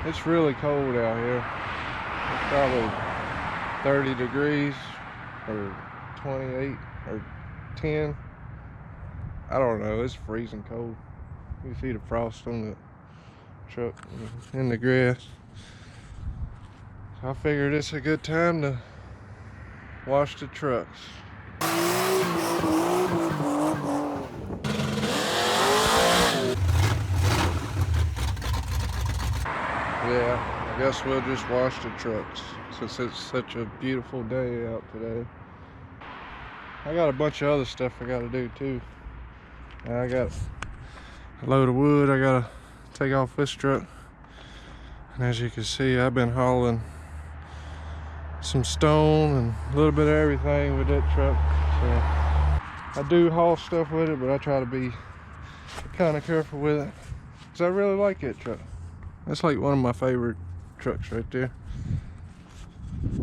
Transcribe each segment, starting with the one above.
It's really cold out here. It's probably 30 degrees or 28 or 10. I don't know, it's freezing cold. You see the frost on the truck in the grass. So I figured it's a good time to wash the trucks. Yeah, I guess we'll just wash the trucks since it's such a beautiful day out today. I got a bunch of other stuff I gotta do too. I got a load of wood I gotta take off this truck. And as you can see, I've been hauling some stone and a little bit of everything with that truck. So I do haul stuff with it, but I try to be kind of careful with it because I really like that truck. That's like one of my favorite trucks right there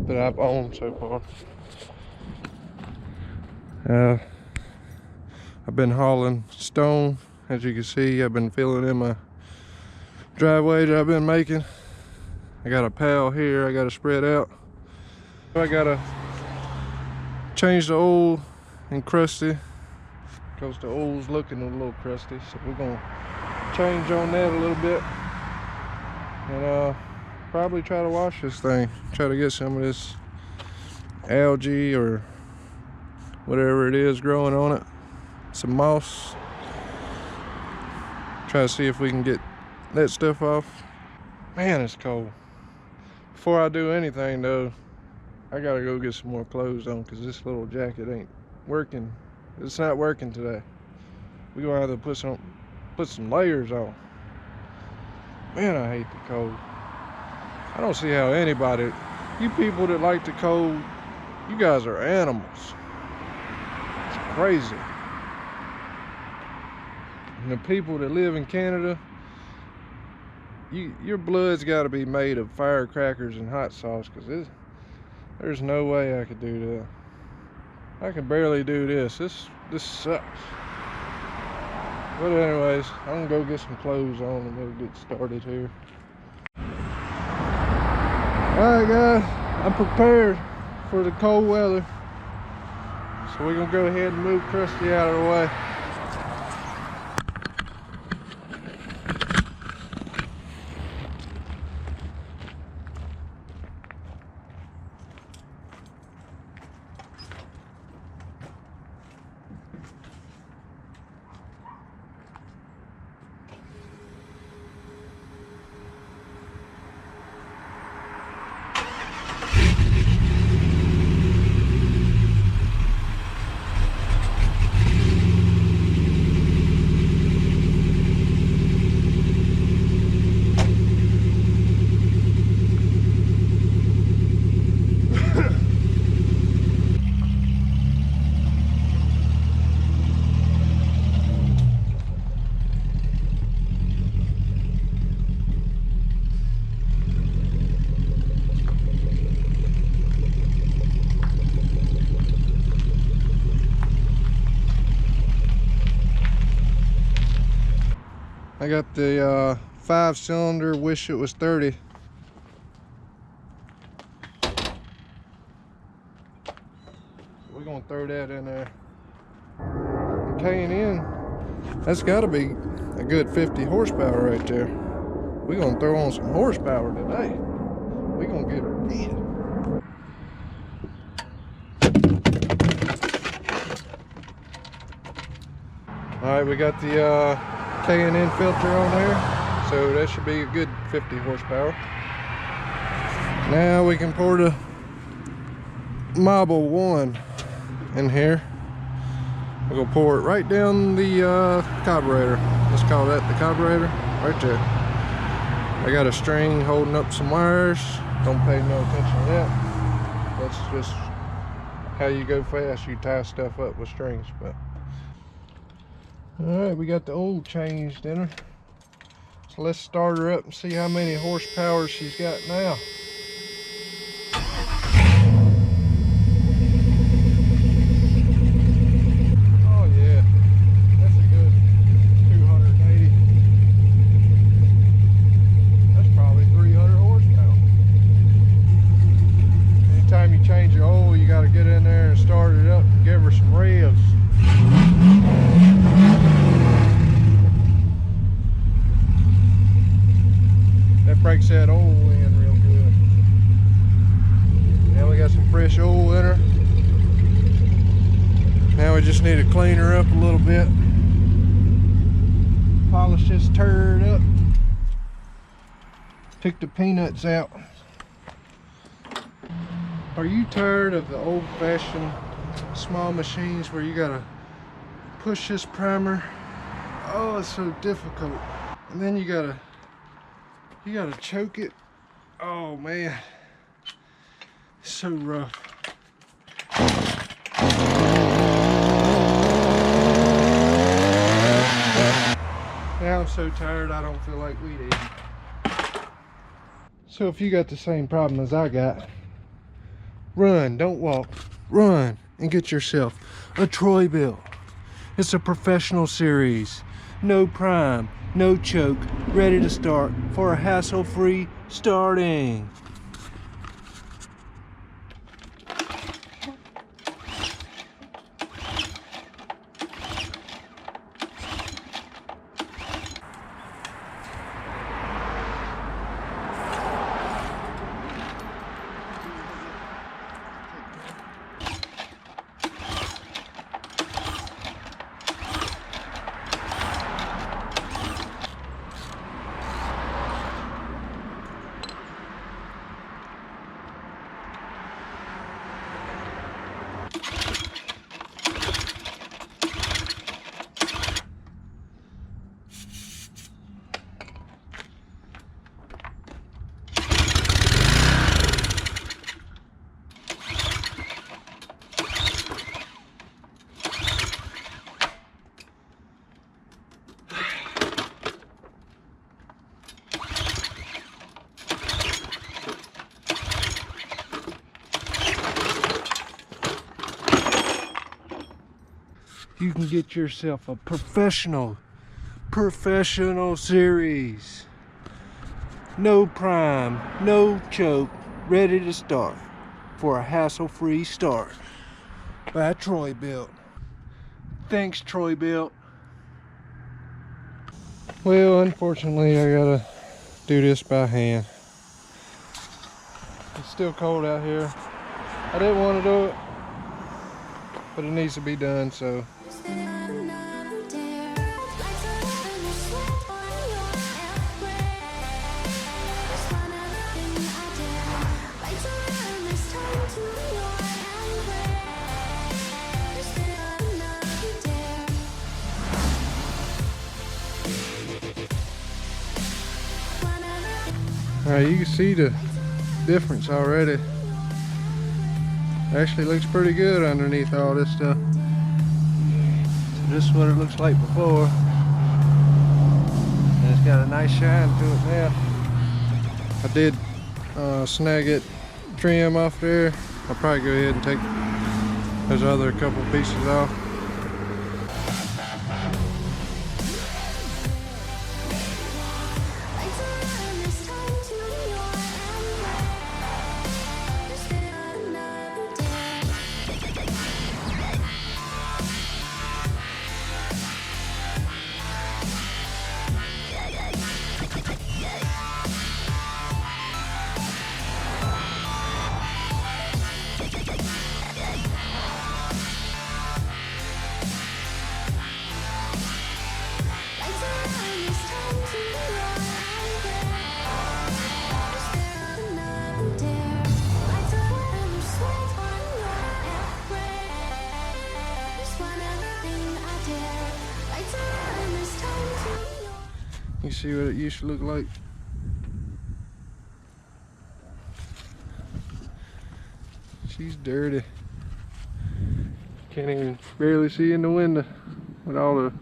that I've owned so far. I've been hauling stone. As you can see, I've been filling in my driveway that I've been making. I got a pile here I gotta spread out. I gotta change the oil and crusty because the oil's looking a little crusty, so we're gonna change on that a little bit and probably try to wash this thing, try to get some of this algae or whatever it is growing on it, some moss, try to see if we can get that stuff off. Man, it's cold. Before I do anything though, I gotta go get some more clothes on because this little jacket ain't working. It's not working today. We're gonna have to put some layers on. Man, I hate the cold. I don't see how anybody, you people that like the cold, you guys are animals. It's crazy. And the people that live in Canada, your blood's got to be made of firecrackers and hot sauce because there's no way I could do that. I can barely do this. This sucks. But anyways, I'm gonna go get some clothes on and we'll get started here. Alright guys, I'm prepared for the cold weather. So we're gonna go ahead and move Krusty out of the way. I got the 5-cylinder, wish it was 30. We're gonna throw that in there. K&N, that's gotta be a good 50 horsepower right there. We're gonna throw on some horsepower today. We're gonna get her in. All right, we got the K&N filter on there, so that should be a good 50 horsepower. Now we can pour the Marble 1 in here. We're gonna pour it right down the carburetor. Let's call that the carburetor, right there. I got a string holding up some wires. Don't pay no attention to that. That's just how you go fast. You tie stuff up with strings, but. Alright, we got the oil changed in her. So let's start her up and see how many horsepower she's got now. Oh yeah, that's a good 280. breaks that oil in real good. Now we got some fresh oil in her. Now we just need to clean her up a little bit. Polish this turd up. Took the peanuts out. Are you tired of the old-fashioned small machines where you gotta push this primer? Oh, it's so difficult. And then you gotta choke it. Oh man, it's so rough. Now I'm so tired I don't feel like weed eating. So if you got the same problem as I got, run, don't walk. Run and get yourself a Troy-bilt. It's a professional series. No prime, no choke, ready to start for a hassle-free starting. You can get yourself a professional series. No prime, no choke, ready to start for a hassle-free start by Troy-bilt. Thanks, Troy-bilt. Well, unfortunately, I gotta do this by hand. It's still cold out here. I didn't want to do it, but it needs to be done, so. Alright, you can see the difference already. Actually looks pretty good underneath all this stuff. So this is what it looks like before. And it's got a nice shine to it now. I did snag it, trim off there. I'll probably go ahead and take those other couple pieces off. You see what it used to look like? She's dirty. Can't even barely see in the window with all the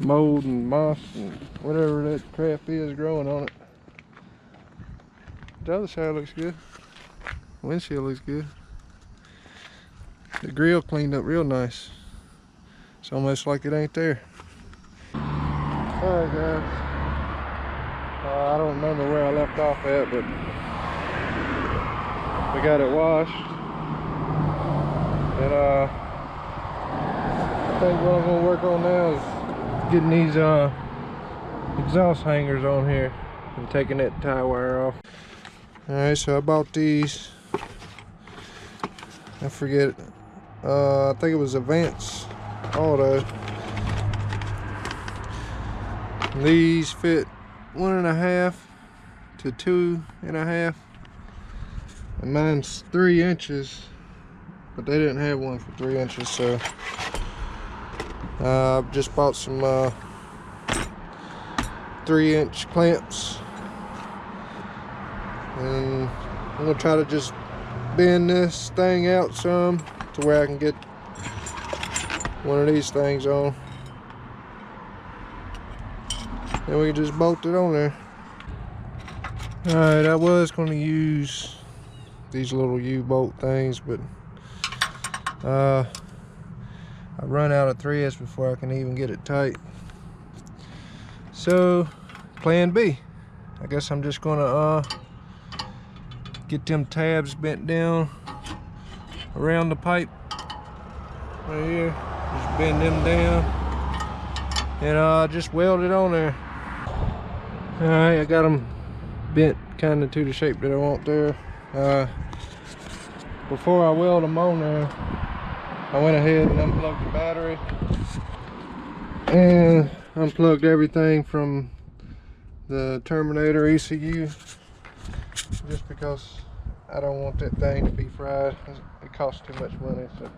mold and moss and whatever that crap is growing on it. The other side looks good. The windshield looks good. The grill cleaned up real nice. It's almost like it ain't there. Alright guys, I don't remember where I left off at, but we got it washed, and I think what I'm going to work on now is getting these exhaust hangers on here and taking that tie wire off. Alright, so I bought these. I forget. I think it was Advance Auto. These fit 1.5 to 2.5, and mine's 3 inches, but they didn't have one for 3 inches, so I just bought some 3-inch clamps, and I'm gonna try to just bend this thing out some to where I can get one of these things on. Then we can just bolt it on there. Alright, I was going to use these little U-bolt things, but I run out of threads before I can even get it tight. So, plan B. I guess I'm just going to get them tabs bent down around the pipe right here. Just bend them down and just weld it on there. Alright, I got them bent kind of to the shape that I want there. Before I weld them on there, I went ahead and unplugged the battery and unplugged everything from the terminator ECU, just because I don't want that thing to be fried. It costs too much money. So.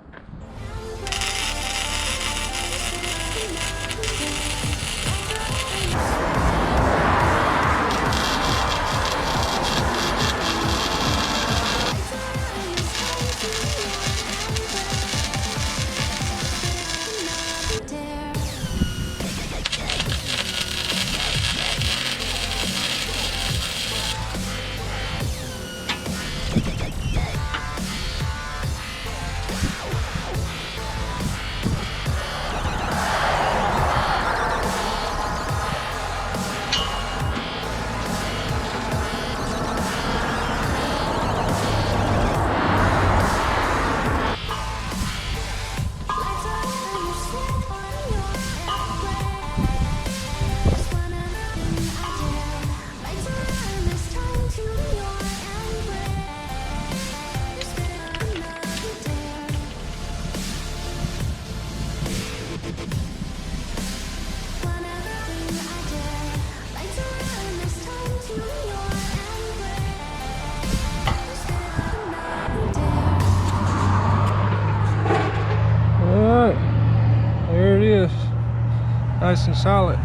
Nice and solid.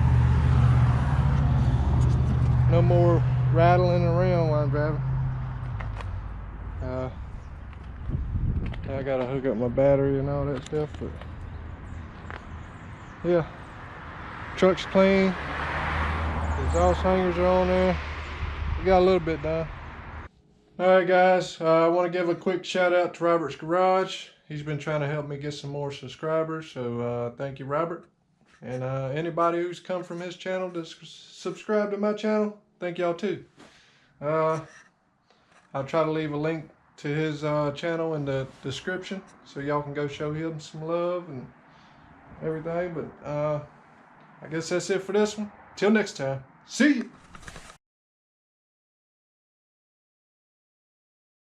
No more rattling around while I'm driving. I gotta hook up my battery and all that stuff, but yeah, truck's clean. The exhaust hangers are on there. We got a little bit done. Alright guys, I want to give a quick shout out to Robert's Garage. He's been trying to help me get some more subscribers, so thank you, Robert. And anybody who's come from his channel to subscribe to my channel, thank y'all too. I'll try to leave a link to his channel in the description, so y'all can go show him some love and everything. But I guess that's it for this one. Till next time, see you.